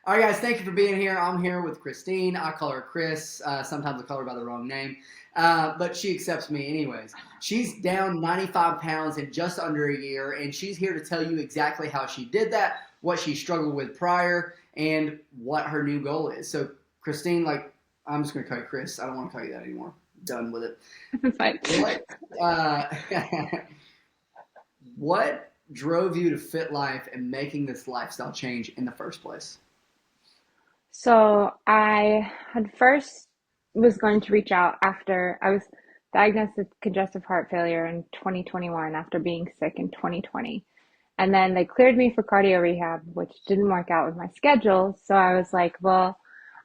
All right, guys, thank you for being here. I'm here with Christine. I call her Chris. Sometimes I call her by the wrong name, but she accepts me anyways. She's down 95 pounds in just under a year, and she's here to tell you exactly how she did that, what she struggled with prior, and what her new goal is. So, Christine, I'm just going to call you Chris. I don't want to call you that anymore. Done with it. Fine. What uh, what drove you to Fit Life and making this lifestyle change in the first place? So I had first was going to reach out after I was diagnosed with congestive heart failure in 2021 after being sick in 2020. And then they cleared me for cardio rehab, which didn't work out with my schedule. So I was like, well,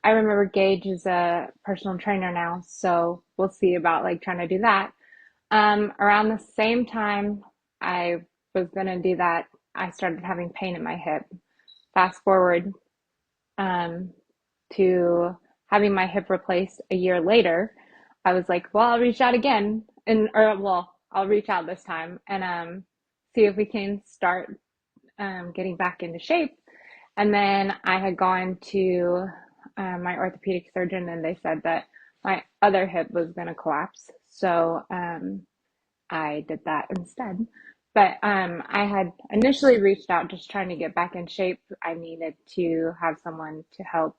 I remember Gage is a personal trainer now, so we'll see about like trying to do that. Around the same time I was gonna do that, I started having pain in my hip. Fast forward um, to having my hip replaced a year later, I was like, well, I'll reach out again, I'll reach out this time and see if we can start getting back into shape. And then I had gone to my orthopedic surgeon, and they said that my other hip was going to collapse. So I did that instead. But I had initially reached out just trying to get back in shape. I needed to have someone to help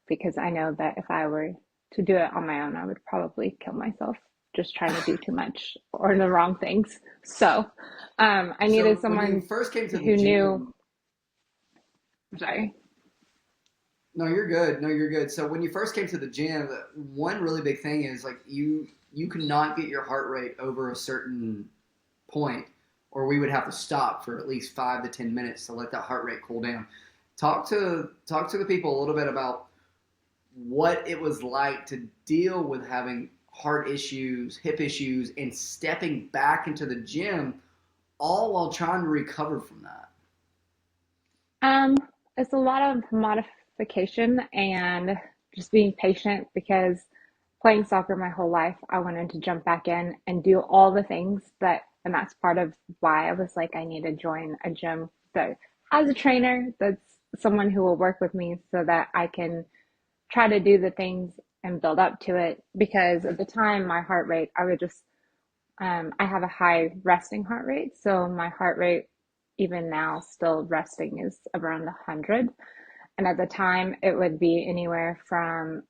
because I know that if I were to do it on my own, I would probably kill myself just trying to do too much or the wrong things. So I needed So when you someone first came to the who knew. gym, Sorry. no, you're good. No, you're good. So when you first came to the gym, one really big thing is like you cannot get your heart rate over a certain point, or we would have to stop for at least 5 to 10 minutes to let that heart rate cool down. Talk to the people a little bit about what it was like to deal with having heart issues, hip issues, and stepping back into the gym, all while trying to recover from that. Um, it's a lot of modification and just being patient because playing soccer my whole life, I wanted to jump back in and do all the things and that's part of why I was like, I need to join a gym that has a trainer that's someone who will work with me so that I can try to do the things and build up to it. Because at the time, my heart rate, I have a high resting heart rate. So my heart rate, even now, still resting is around 100. And at the time, it would be anywhere from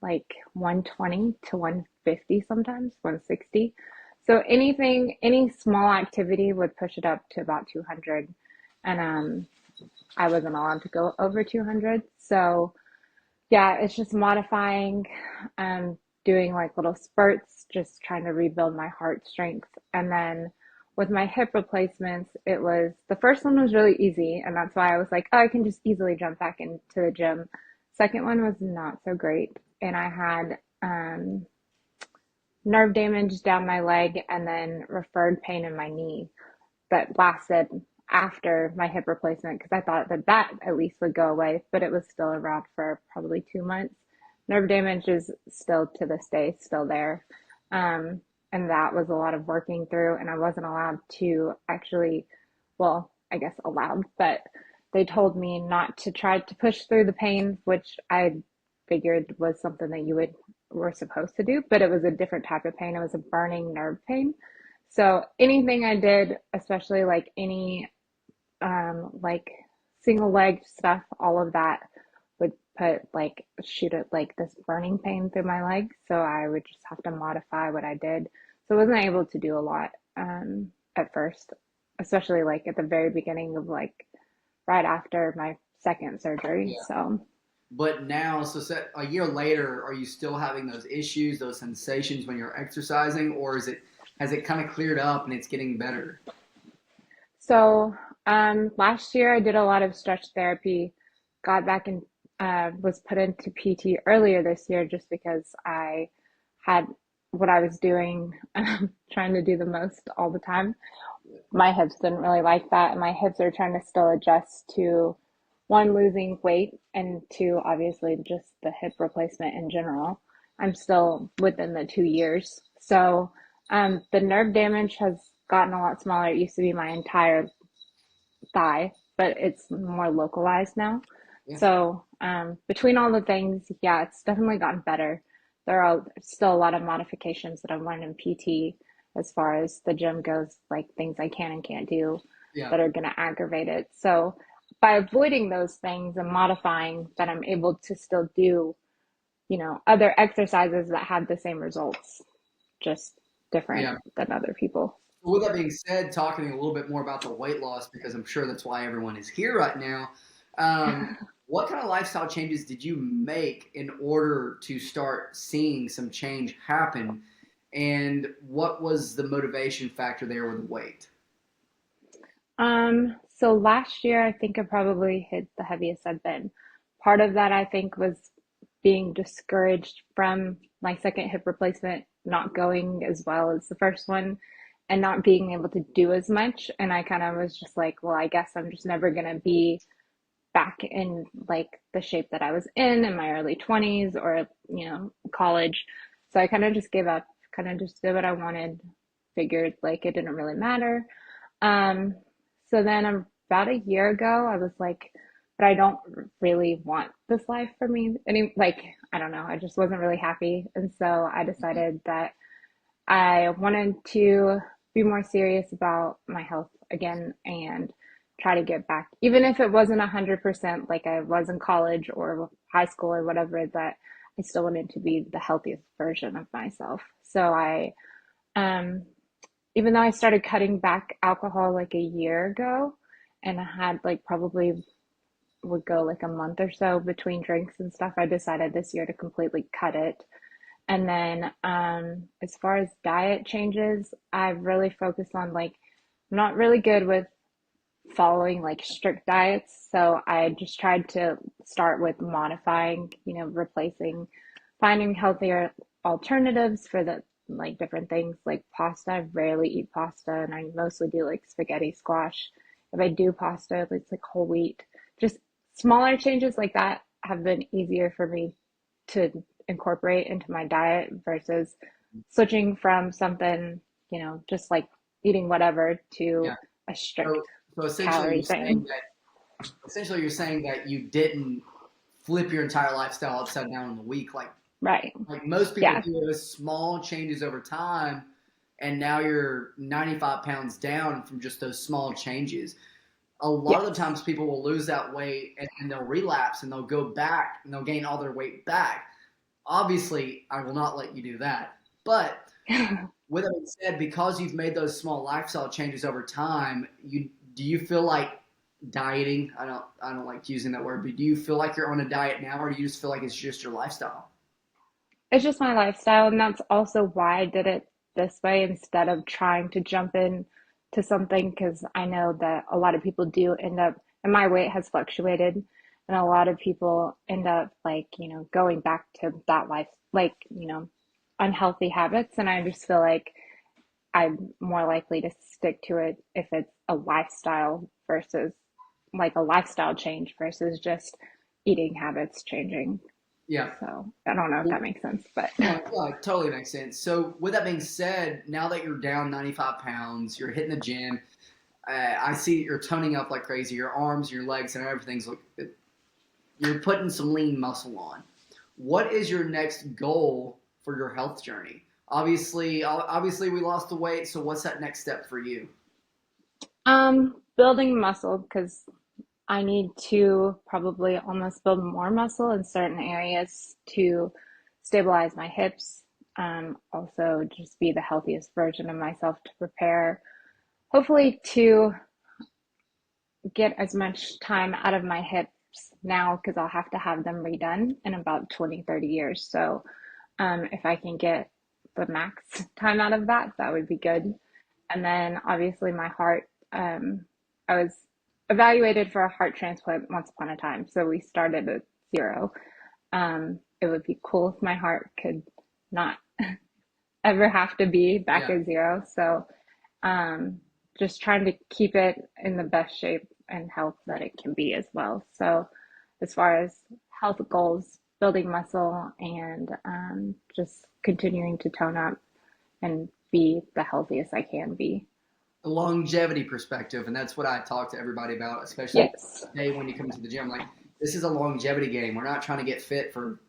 like 120 to 150 sometimes, 160. So any small activity would push it up to about 200. And I wasn't allowed to go over 200. So yeah, it's just modifying, doing like little spurts, just trying to rebuild my heart strength. And then with my hip replacements, it was the first one was really easy, and that's why I was like, oh, I can just easily jump back into the gym. Second one was not so great, and I had nerve damage down my leg and then referred pain in my knee that lasted after my hip replacement because I thought that that at least would go away, but it was still around for probably 2 months. Nerve damage is still to this day still there. Um, and that was a lot of working through, and I wasn't allowed to actually, well, I guess allowed, but they told me not to try to push through the pain, which I figured was something that you would were supposed to do, but it was a different type of pain. It was a burning nerve pain. So anything I did, especially like any like single leg stuff, all of that would shoot it like this burning pain through my leg. So I would just have to modify what I did. So I wasn't able to do a lot at first, especially like at the very beginning of like right after my second surgery. Yeah. So But now, a year later, are you still having those issues, those sensations when you're exercising, or is it has it kind of cleared up and it's getting better? So last year I did a lot of stretch therapy, got back and was put into PT earlier this year just because I had what I was doing, trying to do the most all the time. My hips didn't really like that, and my hips are trying to still adjust to one, losing weight, and two, obviously just the hip replacement in general. I'm still within the 2 years. So the nerve damage has gotten a lot smaller. It used to be my entire thigh, but it's more localized now. Yeah. So, between all the things, yeah, it's definitely gotten better. There are still a lot of modifications that I've learned in PT as far as the gym goes, like things I can and can't do Yeah. that are going to aggravate it. So, by avoiding those things and modifying, that I'm able to still do, other exercises that have the same results, just different Yeah. than other people. With that being said, talking a little bit more about the weight loss, because I'm sure that's why everyone is here right now. Um, what kind of lifestyle changes did you make in order to start seeing some change happen? And what was the motivation factor there with the weight? So last year, I think I probably hit the heaviest I've been. Part of that, I think, was being discouraged from my second hip replacement not going as well as the first one and not being able to do as much. And I kind of was just like, well, I guess I'm just never going to be back in like the shape that I was in my early 20s or, college. So I kind of just gave up, kind of just did what I wanted, figured like it didn't really matter. Um, so then about a year ago, I was like, but I don't really want this life for me. Like, I don't know, I just wasn't really happy. And so I decided that I wanted to be more serious about my health again and try to get back, even if it wasn't 100% like I was in college or high school or whatever, that I still wanted to be the healthiest version of myself. So um, even though I started cutting back alcohol like a year ago, and I had like probably would go like a month or so between drinks and stuff, I decided this year to completely cut it. And then as far as diet changes, I've really focused on like I'm not really good with following like strict diets. So I just tried to start with modifying, replacing, finding healthier alternatives for the like different things like pasta. I rarely eat pasta and I mostly do like spaghetti squash. If I do pasta, it's like whole wheat. Just smaller changes like that have been easier for me to incorporate into my diet versus switching from something, just like eating whatever to Yeah. a strict So, so essentially, calorie you're saying thing. that you didn't flip your entire lifestyle upside down in a week, Right. like most people Yeah. do. It was small changes over time, and now you're 95 pounds down from just those small changes. A lot of the Yes. times people will lose that weight and they'll relapse and they'll go back and they'll gain all their weight back. Obviously, I will not let you do that. But with that being said, because you've made those small lifestyle changes over time, you do you feel like dieting? I don't like using that word, but do you feel like you're on a diet now, or do you just feel like it's just your lifestyle? It's just my lifestyle, and that's also why I did it this way instead of trying to jump in to something because I know that a lot of people do end up, and my weight has fluctuated, and a lot of people end up like, going back to that life, like, unhealthy habits. And I just feel like I'm more likely to stick to it if it's a lifestyle versus like a lifestyle change versus just eating habits changing. Yeah. So I don't know if that makes sense, but No, yeah, it totally makes sense. So, with that being said, now that you're down 95 pounds, you're hitting the gym. I see you're toning up like crazy. Your arms, your legs, and everything's look. You're putting some lean muscle on. What is your next goal for your health journey? Obviously, we lost the weight. So, what's that next step for you? building muscle because I need to probably almost build more muscle in certain areas to stabilize my hips. Also, just be the healthiest version of myself to prepare, hopefully, to get as much time out of my hips now because I'll have to have them redone in about 20, 30 years. So, if I can get the max time out of that, that would be good. And then obviously my heart, I was evaluated for a heart transplant once upon a time. So we started at zero. It would be cool if my heart could not ever have to be back Yeah. at zero. So um, just trying to keep it in the best shape and health that it can be as well. So as far as health goals, building muscle and just continuing to tone up and be the healthiest I can be. The longevity perspective, and that's what I talk to everybody about, especially Yes. today when you come into the gym. Like, This is a longevity game. We're not trying to get fit for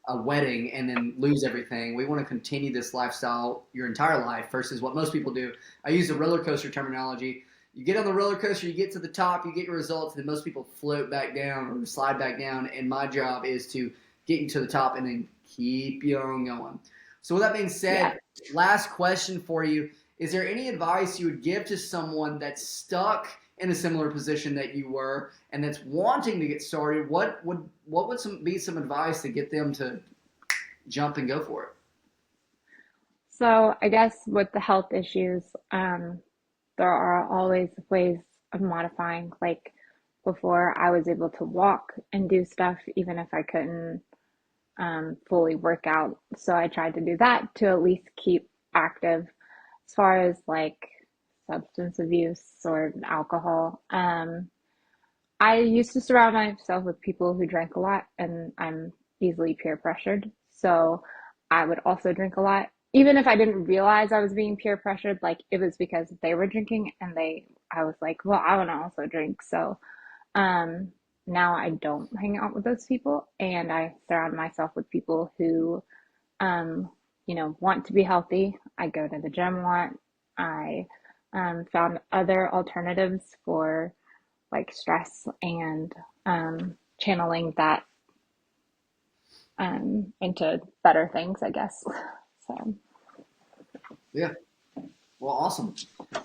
a wedding and then lose everything. We want to continue this lifestyle your entire life versus what most people do. I use the roller coaster terminology. You get on the roller coaster, you get to the top, you get your results, and then most people float back down or slide back down. And my job is to get you to the top and then keep you on going. So with that being Yeah. said, last question for you. Is there any advice you would give to someone that's stuck in a similar position that you were and that's wanting to get started? What would be some advice to get them to jump and go for it? So I guess with the health issues, there are always ways of modifying. Like before, I was able to walk and do stuff even if I couldn't fully work out. So I tried to do that to at least keep active. As far as like substance abuse or alcohol, I used to surround myself with people who drank a lot, and I'm easily peer pressured. So I would also drink a lot. Even if I didn't realize I was being peer pressured, like it was because they were drinking and I was like, well, I want to also drink. So um, now I don't hang out with those people and I surround myself with people who, um, want to be healthy. I go to the gym a lot. I found other alternatives for like stress and channeling that into better things, I guess. So, Yeah. Well, awesome.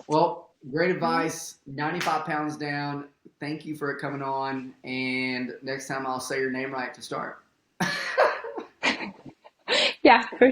Well, great advice. 95 pounds down. Thank you for coming on. And next time I'll say your name right to start. yeah, for